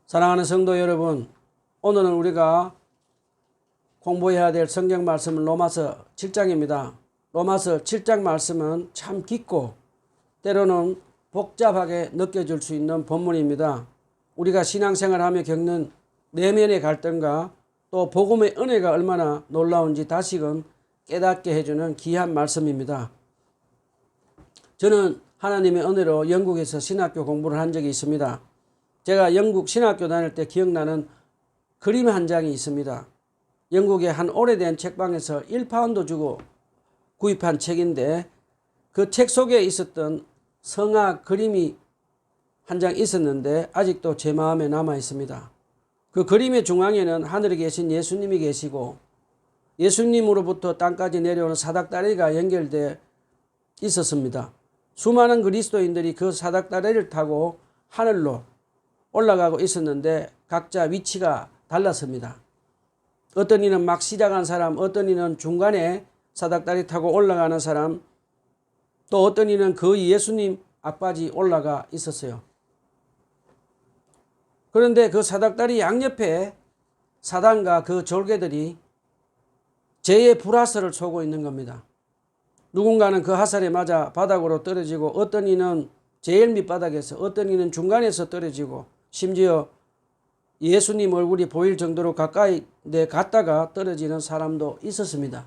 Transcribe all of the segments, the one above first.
사랑하는 성도 여러분, 오늘은 우리가 공부해야 될 성경 말씀은 로마서 7장입니다. 로마서 7장 말씀은 참 깊고 때로는 복잡하게 느껴질 수 있는 본문입니다. 우리가 신앙생활하며 겪는 내면의 갈등과 또 복음의 은혜가 얼마나 놀라운지 다시금 깨닫게 해주는 귀한 말씀입니다. 저는 하나님의 은혜로 영국에서 신학교 공부를 한 적이 있습니다. 제가 영국 신학교 다닐 때 기억나는 그림 한 장이 있습니다. 영국의 한 오래된 책방에서 1파운드 주고 구입한 책인데 그 책 속에 있었던 성악 그림이 한 장 있었는데 아직도 제 마음에 남아 있습니다. 그 그림의 중앙에는 하늘에 계신 예수님이 계시고 예수님으로부터 땅까지 내려오는 사닥다리가 연결되어 있었습니다. 수많은 그리스도인들이 그 사닥다리를 타고 하늘로 올라가고 있었는데 각자 위치가 달랐습니다. 어떤 이는 막 시작한 사람, 어떤 이는 중간에 사닥다리 타고 올라가는 사람, 또 어떤 이는 거의 예수님 앞까지 올라가 있었어요. 그런데 그 사닥다리 양옆에 사단과 그 졸개들이 죄의 불화살을 쏘고 있는 겁니다. 누군가는 그 화살에 맞아 바닥으로 떨어지고 어떤 이는 제일 밑바닥에서 어떤 이는 중간에서 떨어지고 심지어 예수님 얼굴이 보일 정도로 가까이 갔다가 떨어지는 사람도 있었습니다.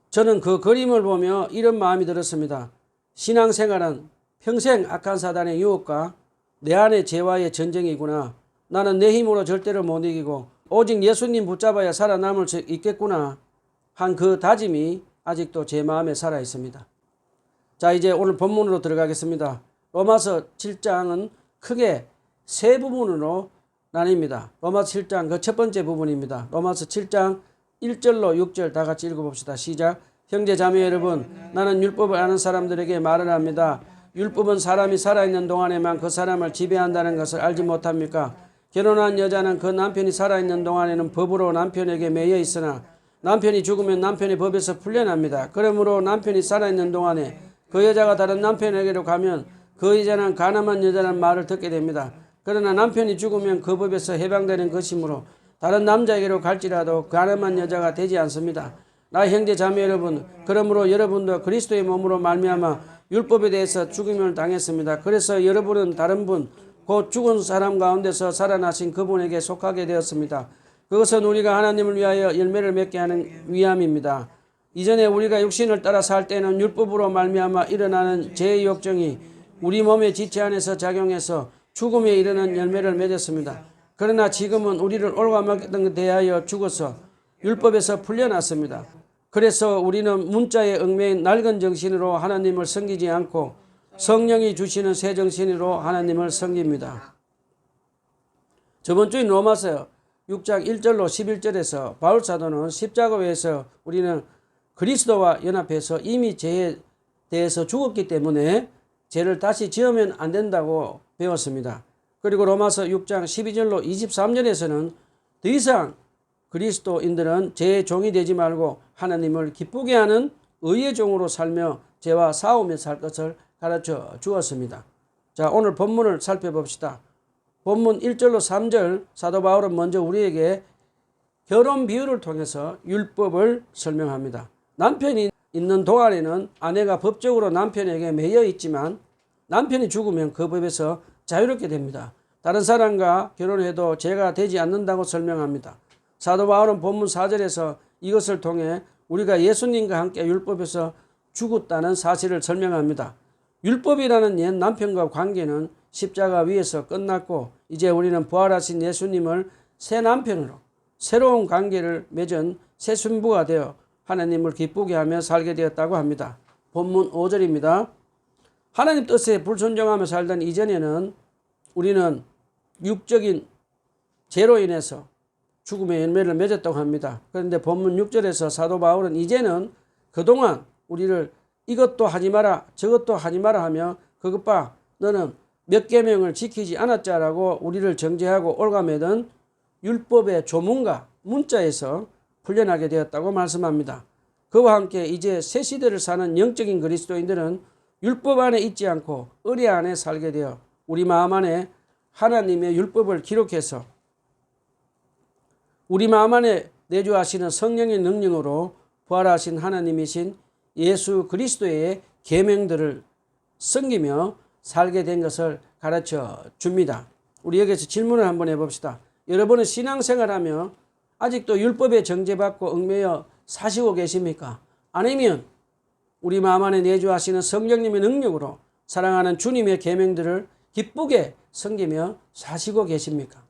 저는 그 그림을 보며 이런 마음이 들었습니다. 신앙생활은 평생 악한 사단의 유혹과 내 안의 죄와의 전쟁이구나. 나는 내 힘으로 절대로 못 이기고 오직 예수님 붙잡아야 살아남을 수 있겠구나 한 그 다짐이 아직도 제 마음에 살아 있습니다. 자, 이제 오늘 본문으로 들어가겠습니다. 로마서 7장은 크게 세 부분으로 나뉩니다. 로마서 7장 그 첫 번째 부분입니다. 로마서 7장 1절로 6절 다 같이 읽어봅시다. 시작. 형제 자매 여러분, 나는 율법을 아는 사람들에게 말을 합니다. 율법은 사람이 살아있는 동안에만 그 사람을 지배한다는 것을 알지 못합니까? 결혼한 여자는 그 남편이 살아있는 동안에는 법으로 남편에게 매여 있으나 남편이 죽으면 남편의 법에서 풀려납니다. 그러므로 남편이 살아있는 동안에 그 여자가 다른 남편에게로 가면 그 여자는 가늠한 여자라는 말을 듣게 됩니다. 그러나 남편이 죽으면 그 법에서 해방되는 것이므로 다른 남자에게로 갈지라도 가늠한 여자가 되지 않습니다. 나 형제 자매 여러분, 그러므로 여러분도 그리스도의 몸으로 말미암아 율법에 대해서 죽임을 당했습니다. 그래서 여러분은 다른 분, 곧 죽은 사람 가운데서 살아나신 그분에게 속하게 되었습니다. 그것은 우리가 하나님을 위하여 열매를 맺게 하는 위함입니다. 이전에 우리가 육신을 따라 살 때는 율법으로 말미암아 일어나는 죄의 욕정이 우리 몸의 지체 안에서 작용해서 죽음에 이르는 열매를 맺었습니다. 그러나 지금은 우리를 올가먹던 대하여 죽어서 율법에서 풀려났습니다. 그래서 우리는 문자에 얽매인 낡은 정신으로 하나님을 섬기지 않고 성령이 주시는 새 정신으로 하나님을 섬깁니다. 저번 주인 로마서 6장 1절로 11절에서 바울 사도는 십자가에서 우리는 그리스도와 연합해서 이미 죄에 대해서 죽었기 때문에 죄를 다시 지으면 안 된다고 배웠습니다. 그리고 로마서 6장 12절로 23절에서는 더 이상 그리스도인들은 죄의 종이 되지 말고 하나님을 기쁘게 하는 의의 종으로 살며 죄와 싸우며 살 것을 가르쳐 주었습니다. 자, 오늘 본문을 살펴봅시다. 본문 1절로 3절 사도 바울은 먼저 우리에게 결혼 비유를 통해서 율법을 설명합니다. 남편이 있는 동안에는 아내가 법적으로 남편에게 매여 있지만 남편이 죽으면 그 법에서 자유롭게 됩니다. 다른 사람과 결혼해도 죄가 되지 않는다고 설명합니다. 사도 바울은 본문 4절에서 이것을 통해 우리가 예수님과 함께 율법에서 죽었다는 사실을 설명합니다. 율법이라는 옛 남편과 관계는 십자가 위에서 끝났고 이제 우리는 부활하신 예수님을 새 남편으로 새로운 관계를 맺은 새 신부가 되어 하나님을 기쁘게 하며 살게 되었다고 합니다. 본문 5절입니다. 하나님 뜻에 불순종하며 살던 이전에는 우리는 육적인 죄로 인해서 죽음의 열매를 맺었다고 합니다. 그런데 본문 6절에서 사도 바울은 이제는 그동안 우리를 이것도 하지 마라 저것도 하지 마라 하며 그것 봐 너는 몇 계명을 지키지 않았자라고 우리를 정죄하고 올가매던 율법의 조문과 문자에서 풀려나게 되었다고 말씀합니다. 그와 함께 이제 새 시대를 사는 영적인 그리스도인들은 율법 안에 있지 않고 의례 안에 살게 되어 우리 마음 안에 하나님의 율법을 기록해서 우리 마음 안에 내주하시는 성령의 능력으로 부활하신 하나님이신 예수 그리스도의 계명들을 섬기며 살게 된 것을 가르쳐 줍니다. 우리 여기서 질문을 한번 해봅시다. 여러분은 신앙생활하며 아직도 율법에 정죄받고 얽매여 사시고 계십니까? 아니면 우리 마음 안에 내주하시는 성령님의 능력으로 사랑하는 주님의 계명들을 기쁘게 섬기며 사시고 계십니까?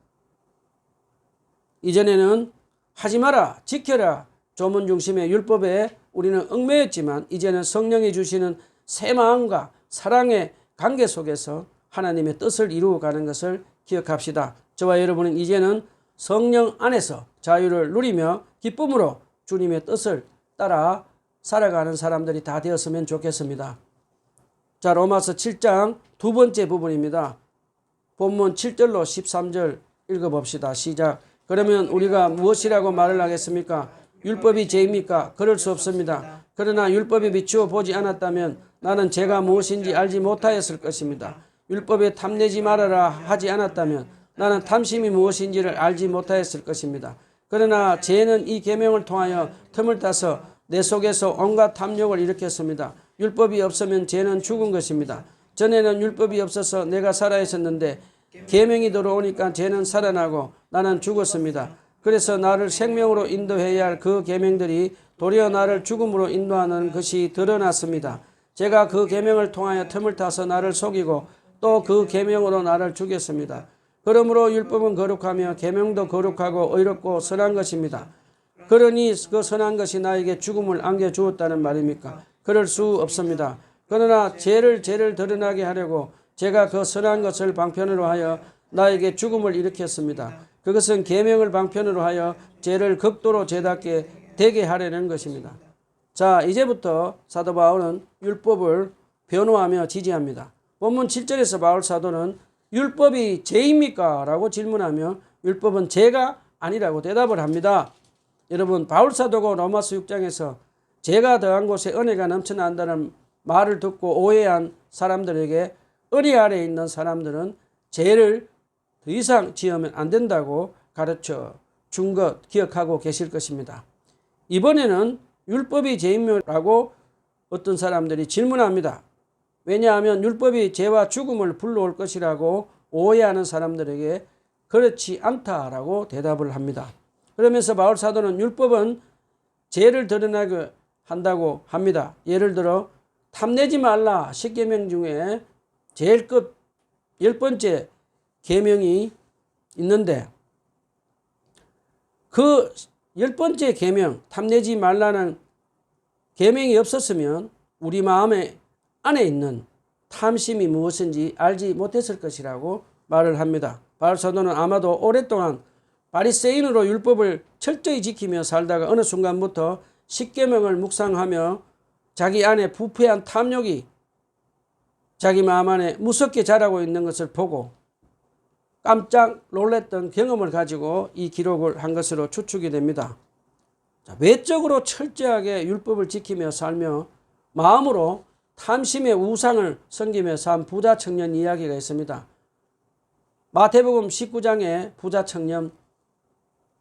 이전에는 하지 마라, 지켜라, 조문 중심의 율법에 우리는 얽매였지만 이제는 성령이 주시는 새 마음과 사랑의 관계 속에서 하나님의 뜻을 이루어가는 것을 기억합시다. 저와 여러분은 이제는 성령 안에서 자유를 누리며 기쁨으로 주님의 뜻을 따라 살아가는 사람들이 다 되었으면 좋겠습니다. 자, 로마서 7장 두 번째 부분입니다. 본문 7절로 13절 읽어봅시다. 시작. 그러면 우리가 무엇이라고 말을 하겠습니까? 율법이 죄입니까? 그럴 수 없습니다. 그러나 율법에 비추어 보지 않았다면 나는 죄가 무엇인지 알지 못하였을 것입니다. 율법에 탐내지 말아라 하지 않았다면 나는 탐심이 무엇인지를 알지 못하였을 것입니다. 그러나 죄는 이 계명을 통하여 틈을 타서 내 속에서 온갖 탐욕을 일으켰습니다. 율법이 없으면 죄는 죽은 것입니다. 전에는 율법이 없어서 내가 살아 있었는데 계명이 들어오니까 죄는 살아나고 나는 죽었습니다. 그래서 나를 생명으로 인도해야 할 그 계명들이 도리어 나를 죽음으로 인도하는 것이 드러났습니다. 제가 그 계명을 통하여 틈을 타서 나를 속이고 또 그 계명으로 나를 죽였습니다. 그러므로 율법은 거룩하며 계명도 거룩하고 의롭고 선한 것입니다. 그러니 그 선한 것이 나에게 죽음을 안겨주었다는 말입니까? 그럴 수 없습니다. 그러나 죄를 드러나게 하려고 제가 그 선한 것을 방편으로 하여 나에게 죽음을 일으켰습니다. 그것은 계명을 방편으로 하여 죄를 극도로 죄답게 되게 하려는 것입니다. 자, 이제부터 사도 바울은 율법을 변호하며 지지합니다. 본문 7절에서 바울 사도는 율법이 죄입니까? 라고 질문하며 율법은 죄가 아니라고 대답을 합니다. 여러분, 바울 사도가 로마서 6장에서 죄가 더한 곳에 은혜가 넘쳐난다는 말을 듣고 오해한 사람들에게 은혜 아래에 있는 사람들은 죄를 더 이상 지으면 안 된다고 가르쳐 준 것 기억하고 계실 것입니다. 이번에는 율법이 죄임이라고 어떤 사람들이 질문합니다. 왜냐하면 율법이 죄와 죽음을 불러올 것이라고 오해하는 사람들에게 그렇지 않다라고 대답을 합니다. 그러면서 바울 사도는 율법은 죄를 드러나게 한다고 합니다. 예를 들어 탐내지 말라 10계명 중에 제일 끝 10번째 계명이 있는데 그 10번째 계명 탐내지 말라는 계명이 없었으면 우리 마음에 안에 있는 탐심이 무엇인지 알지 못했을 것이라고 말을 합니다. 바울 사도는 아마도 오랫동안 바리새인으로 율법을 철저히 지키며 살다가 어느 순간부터 10계명을 묵상하며 자기 안에 부패한 탐욕이 자기 마음 안에 무섭게 자라고 있는 것을 보고 깜짝 놀랐던 경험을 가지고 이 기록을 한 것으로 추측이 됩니다. 자, 외적으로 철저하게 율법을 지키며 살며 마음으로 탐심의 우상을 섬기며 산 부자 청년 이야기가 있습니다. 마태복음 19장의 부자 청년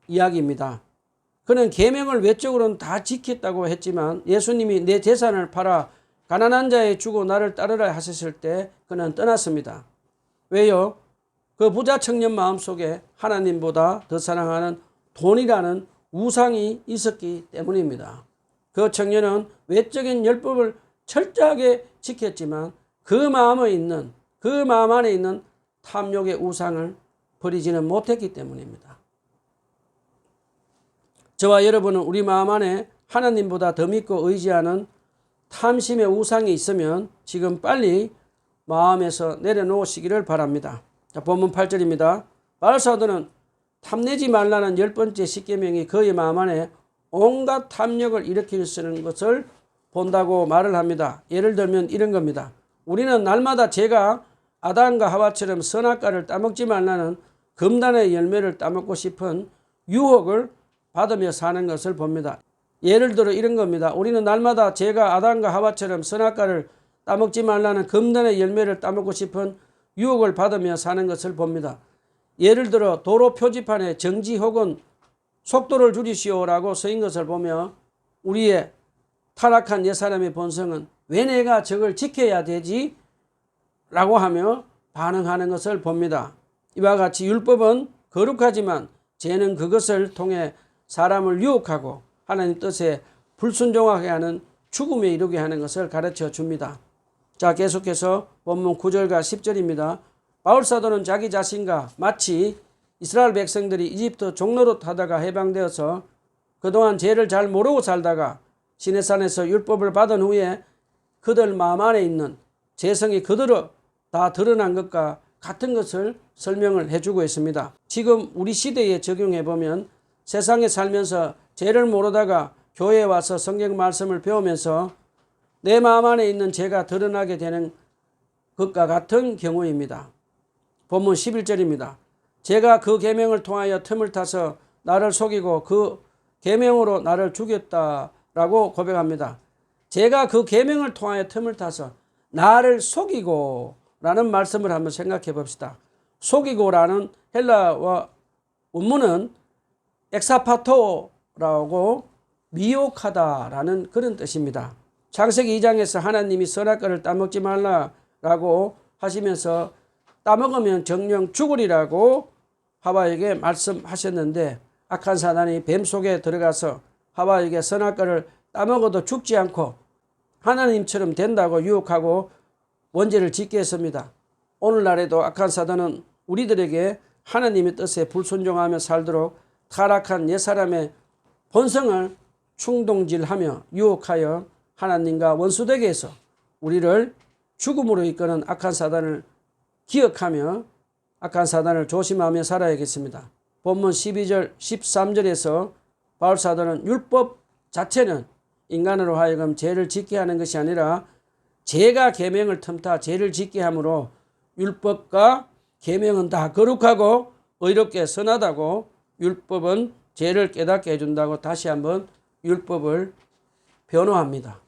이야기입니다. 그는 계명을 외적으로는 다 지켰다고 했지만 예수님이 내 재산을 팔아 가난한 자에 주고 나를 따르라 하셨을 때 그는 떠났습니다. 왜요? 그 부자 청년 마음속에 하나님보다 더 사랑하는 돈이라는 우상이 있었기 때문입니다. 그 청년은 외적인 율법을 철저하게 지켰지만 그 마음 안에 있는 탐욕의 우상을 버리지는 못했기 때문입니다. 저와 여러분은 우리 마음 안에 하나님보다 더 믿고 의지하는 탐심의 우상이 있으면 지금 빨리 마음에서 내려놓으시기를 바랍니다. 자, 본문 8절입니다. 바울 사도는 탐내지 말라는 10번째 10계명이 그의 마음 안에 온갖 탐욕을 일으킬 수 있는 것을 본다고 말을 합니다. 예를 들면 이런 겁니다. 우리는 날마다 제가 아담과 하와처럼 선악과를 따먹지 말라는 금단의 열매를 따먹고 싶은 유혹을 받으며 사는 것을 봅니다. 예를 들어 이런 겁니다. 우리는 날마다 제가 아담과 하와처럼 선악과를 따먹지 말라는 금단의 열매를 따먹고 싶은 유혹을 받으며 사는 것을 봅니다. 예를 들어 도로 표지판에 정지 혹은 속도를 줄이시오라고 써인 것을 보며 우리의 타락한 옛사람의 본성은 왜 내가 저걸 지켜야 되지? 라고 하며 반응하는 것을 봅니다. 이와 같이 율법은 거룩하지만 죄는 그것을 통해 사람을 유혹하고 하나님 뜻에 불순종하게 하는 죽음에 이르게 하는 것을 가르쳐 줍니다. 자, 계속해서 본문 9절과 10절입니다. 바울사도는 자기 자신과 마치 이스라엘 백성들이 이집트 종노릇 하다가 해방되어서 그동안 죄를 잘 모르고 살다가 시내산에서 율법을 받은 후에 그들 마음 안에 있는 죄성이 그대로 다 드러난 것과 같은 것을 설명을 해주고 있습니다. 지금 우리 시대에 적용해 보면 세상에 살면서 죄를 모르다가 교회에 와서 성경 말씀을 배우면서 내 마음 안에 있는 죄가 드러나게 되는 것과 같은 경우입니다. 본문 11절입니다. 제가 그 계명을 통하여 틈을 타서 나를 속이고 그 계명으로 나를 죽였다라고 고백합니다. 제가 그 계명을 통하여 틈을 타서 나를 속이고 라는 말씀을 한번 생각해 봅시다. 속이고라는 헬라어 원문은 엑사파토라고 미혹하다라는 그런 뜻입니다. 창세기 2장에서 하나님이 선악과를 따먹지 말라라고 하시면서 따먹으면 정령 죽으리라고 하와에게 말씀하셨는데 악한 사단이 뱀 속에 들어가서 하와에게 선악과를 따먹어도 죽지 않고 하나님처럼 된다고 유혹하고 원죄를 짓게 했습니다. 오늘날에도 악한 사단은 우리들에게 하나님의 뜻에 불순종하며 살도록 타락한 옛사람의 본성을 충동질하며 유혹하여 하나님과 원수되게 해서 우리를 죽음으로 이끄는 악한 사단을 기억하며 악한 사단을 조심하며 살아야겠습니다. 본문 12절 13절에서 바울사도는 율법 자체는 인간으로 하여금 죄를 짓게 하는 것이 아니라 죄가 계명을 틈타 죄를 짓게 하므로 율법과 계명은 다 거룩하고 의롭게 선하다고 율법은 죄를 깨닫게 해준다고 다시 한번 율법을 변호합니다.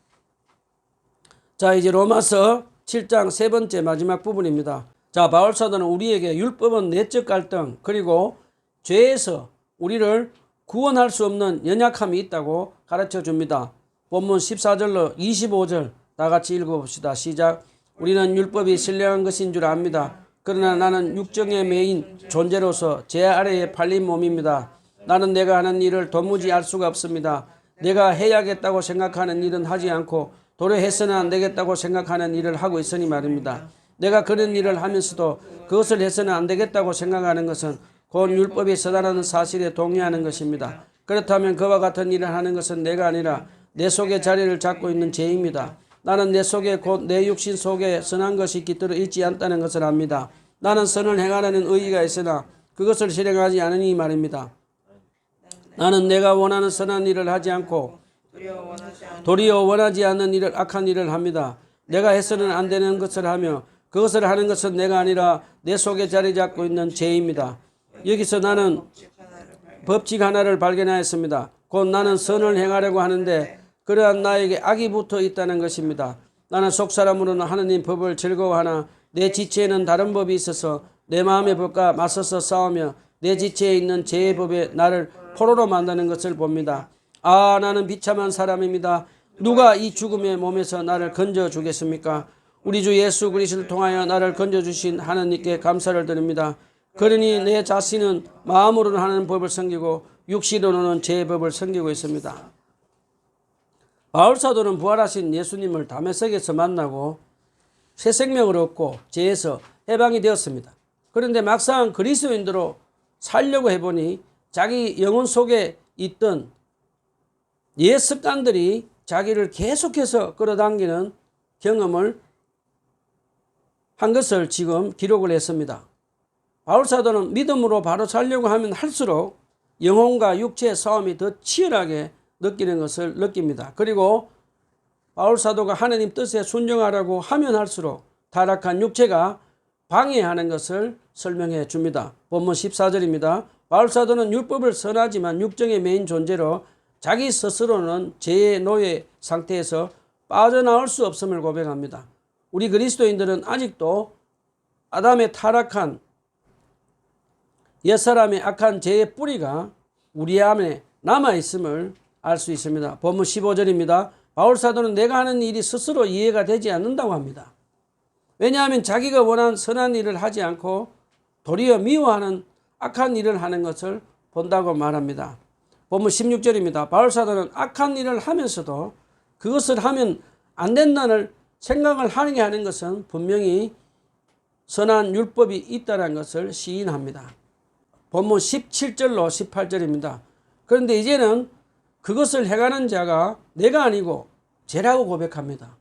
자, 이제 로마서 7장 세 번째 마지막 부분입니다. 자, 바울사도는 우리에게 율법은 내적 갈등 그리고 죄에서 우리를 구원할 수 없는 연약함이 있다고 가르쳐 줍니다. 본문 14절로 25절 다 같이 읽어봅시다. 시작. 우리는 율법이 신령한 것인 줄 압니다. 그러나 나는 육정에 매인 존재로서 제 아래에 팔린 몸입니다. 나는 내가 하는 일을 도무지 알 수가 없습니다. 내가 해야겠다고 생각하는 일은 하지 않고 도리어 해서는 안 되겠다고 생각하는 일을 하고 있으니 말입니다. 내가 그런 일을 하면서도 그것을 해서는 안 되겠다고 생각하는 것은 곧 율법이 서다라는 사실에 동의하는 것입니다. 그렇다면 그와 같은 일을 하는 것은 내가 아니라 내 속에 자리를 잡고 있는 죄입니다. 나는 내 속에 곧 내 육신 속에 선한 것이 깃들어 있지 않다는 것을 압니다. 나는 선을 행하려는 의의가 있으나 그것을 실행하지 않으니 말입니다. 나는 내가 원하는 선한 일을 하지 않고 도리어 원하지 않는 일을 악한 일을 합니다. 내가 해서는 안 되는 것을 하며 그것을 하는 것은 내가 아니라 내 속에 자리 잡고 있는 죄입니다. 여기서 나는 법칙 하나를 발견하였습니다. 곧 나는 선을 행하려고 하는데 그러한 나에게 악이 붙어 있다는 것입니다. 나는 속사람으로는 하느님 법을 즐거워하나 내 지체에는 다른 법이 있어서 내 마음의 법과 맞서서 싸우며 내 지체에 있는 죄의 법에 나를 포로로 만드는 것을 봅니다. 아, 나는 비참한 사람입니다. 누가 이 죽음의 몸에서 나를 건져주겠습니까? 우리 주 예수 그리스도를 통하여 나를 건져주신 하나님께 감사를 드립니다. 그러니 내 자신은 마음으로는 하는 법을 섬기고 육신으로는 죄의 법을 섬기고 있습니다. 바울사도는 부활하신 예수님을 다메섹에서 만나고 새 생명을 얻고 죄에서 해방이 되었습니다. 그런데 막상 그리스도인으로 살려고 해보니 자기 영혼 속에 있던 옛 습관들이 자기를 계속해서 끌어당기는 경험을 한 것을 지금 기록을 했습니다. 바울사도는 믿음으로 바로 살려고 하면 할수록 영혼과 육체의 싸움이 더 치열하게 느끼는 것을 느낍니다. 그리고 바울사도가 하나님 뜻에 순종하라고 하면 할수록 타락한 육체가 방해하는 것을 설명해 줍니다. 본문 14절입니다. 바울사도는 율법을 선하지만 육정의 메인 존재로 자기 스스로는 죄의 노예 상태에서 빠져나올 수 없음을 고백합니다. 우리 그리스도인들은 아직도 아담의 타락한 옛사람의 악한 죄의 뿌리가 우리 안에 남아있음을 알 수 있습니다. 본문 15절입니다. 바울사도는 내가 하는 일이 스스로 이해가 되지 않는다고 합니다. 왜냐하면 자기가 원하는 선한 일을 하지 않고 도리어 미워하는 악한 일을 하는 것을 본다고 말합니다. 본문 16절입니다. 바울사도는 악한 일을 하면서도 그것을 하면 안 된다는 생각을 하게 하는 것은 분명히 선한 율법이 있다는 것을 시인합니다. 본문 17절로 18절입니다. 그런데 이제는 그것을 행하는 자가 내가 아니고 죄라고 고백합니다.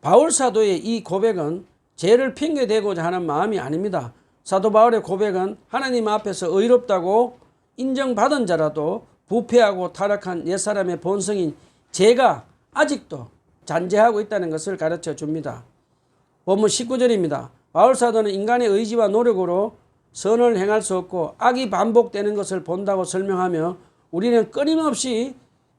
바울사도의 이 고백은 죄를 핑계대고자 하는 마음이 아닙니다. 사도 바울의 고백은 하나님 앞에서 의롭다고 인정받은 자라도 부패하고 타락한 옛사람의 본성인 죄가 아직도 잔재하고 있다는 것을 가르쳐 줍니다. 본문 19절입니다. 바울사도는 인간의 의지와 노력으로 선을 행할 수 없고 악이 반복되는 것을 본다고 설명하며 우리는 끊임없이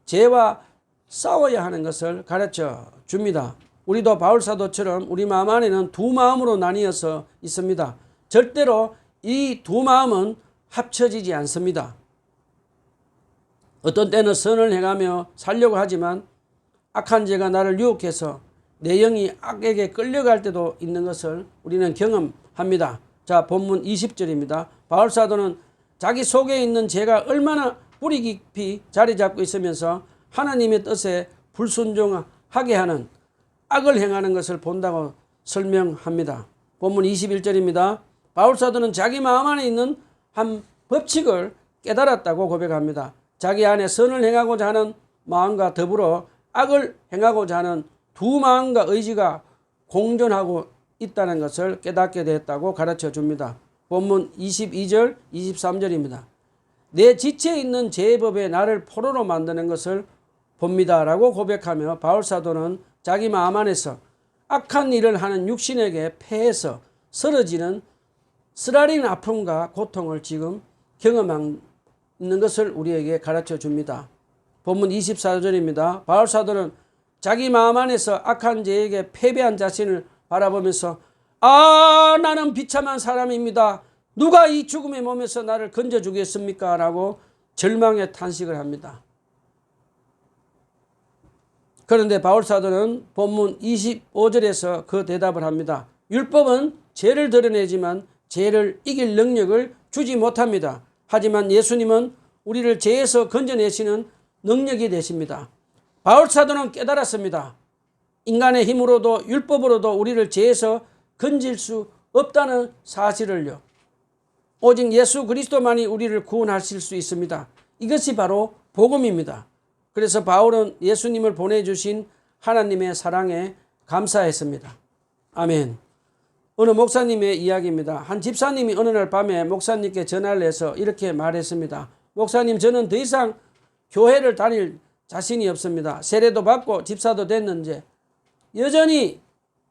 죄와 싸워야 하는 것을 가르쳐 줍니다. 우리도 바울사도처럼 우리 마음 안에는 두 마음으로 나뉘어서 있습니다. 절대로 이 두 마음은 합쳐지지 않습니다. 어떤 때는 선을 행하며 살려고 하지만 악한 죄가 나를 유혹해서 내 영이 악에게 끌려갈 때도 있는 것을 우리는 경험합니다. 자, 본문 20절입니다. 바울사도는 자기 속에 있는 죄가 얼마나 뿌리 깊이 자리 잡고 있으면서 하나님의 뜻에 불순종하게 하는 악을 행하는 것을 본다고 설명합니다. 본문 21절입니다. 바울사도는 자기 마음 안에 있는 한 법칙을 깨달았다고 고백합니다. 자기 안에 선을 행하고자 하는 마음과 더불어 악을 행하고자 하는 두 마음과 의지가 공존하고 있다는 것을 깨닫게 됐다고 가르쳐 줍니다. 본문 22절, 23절입니다. 내 지체에 있는 죄의 법에 나를 포로로 만드는 것을 봅니다. 라고 고백하며 바울사도는 자기 마음 안에서 악한 일을 하는 육신에게 패해서 쓰러지는 쓰라린 아픔과 고통을 지금 경험하는 것을 우리에게 가르쳐 줍니다. 본문 24절입니다. 바울사도는 자기 마음 안에서 악한 죄에게 패배한 자신을 바라보면서 나는 비참한 사람입니다. 누가 이 죽음의 몸에서 나를 건져주겠습니까? 라고 절망의 탄식을 합니다. 그런데 바울사도는 본문 25절에서 그 대답을 합니다. 율법은 죄를 드러내지만 죄를 이길 능력을 주지 못합니다. 하지만 예수님은 우리를 죄에서 건져내시는 능력이 되십니다. 바울사도는 깨달았습니다. 인간의 힘으로도 율법으로도 우리를 죄에서 건질 수 없다는 사실을요. 오직 예수 그리스도만이 우리를 구원하실 수 있습니다. 이것이 바로 복음입니다. 그래서 바울은 예수님을 보내주신 하나님의 사랑에 감사했습니다. 아멘. 어느 목사님의 이야기입니다. 한 집사님이 어느 날 밤에 목사님께 전화를 해서 이렇게 말했습니다. 목사님, 저는 더 이상 교회를 다닐 자신이 없습니다. 세례도 받고 집사도 됐는데 여전히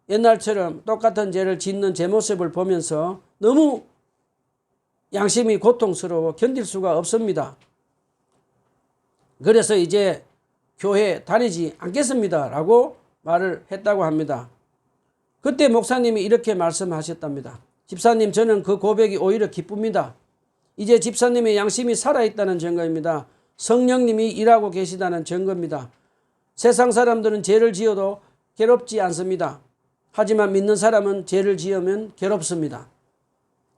옛날처럼 똑같은 죄를 짓는 제 모습을 보면서 너무 양심이 고통스러워 견딜 수가 없습니다. 그래서 이제 교회 다니지 않겠습니다. 라고 말을 했다고 합니다. 그때 목사님이 이렇게 말씀하셨답니다. 집사님, 저는 그 고백이 오히려 기쁩니다. 이제 집사님의 양심이 살아있다는 증거입니다. 성령님이 일하고 계시다는 증거입니다. 세상 사람들은 죄를 지어도 괴롭지 않습니다. 하지만 믿는 사람은 죄를 지으면 괴롭습니다.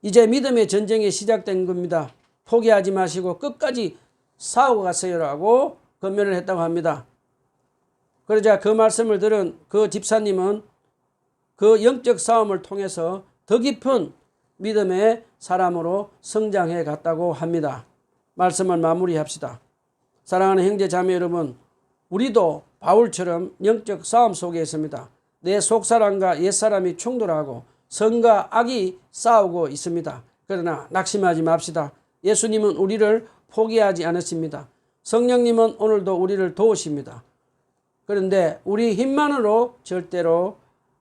이제 믿음의 전쟁이 시작된 겁니다. 포기하지 마시고 끝까지 싸우고 가세요라고 권면을 했다고 합니다. 그러자 그 말씀을 들은 그 집사님은 그 영적 싸움을 통해서 더 깊은 믿음의 사람으로 성장해 갔다고 합니다. 말씀을 마무리합시다. 사랑하는 형제 자매 여러분, 우리도 바울처럼 영적 싸움 속에 있습니다. 내 속사람과 옛사람이 충돌하고 선과 악이 싸우고 있습니다. 그러나 낙심하지 맙시다. 예수님은 우리를 포기하지 않으십니다. 성령님은 오늘도 우리를 도우십니다. 그런데 우리 힘만으로 절대로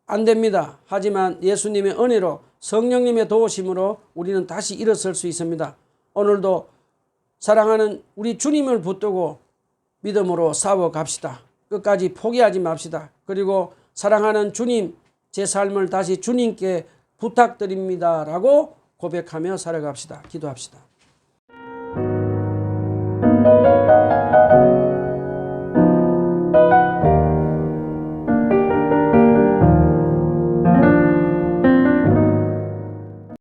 안 됩니다. 하지만 예수님의 은혜로 성령님의 도우심으로 우리는 다시 일어설 수 있습니다. 오늘도 사랑하는 우리 주님을 붙들고 믿음으로 싸워 갑시다. 끝까지 포기하지 맙시다. 그리고 사랑하는 주님, 제 삶을 다시 주님께 부탁드립니다. 라고 고백하며 살아갑시다. 기도합시다.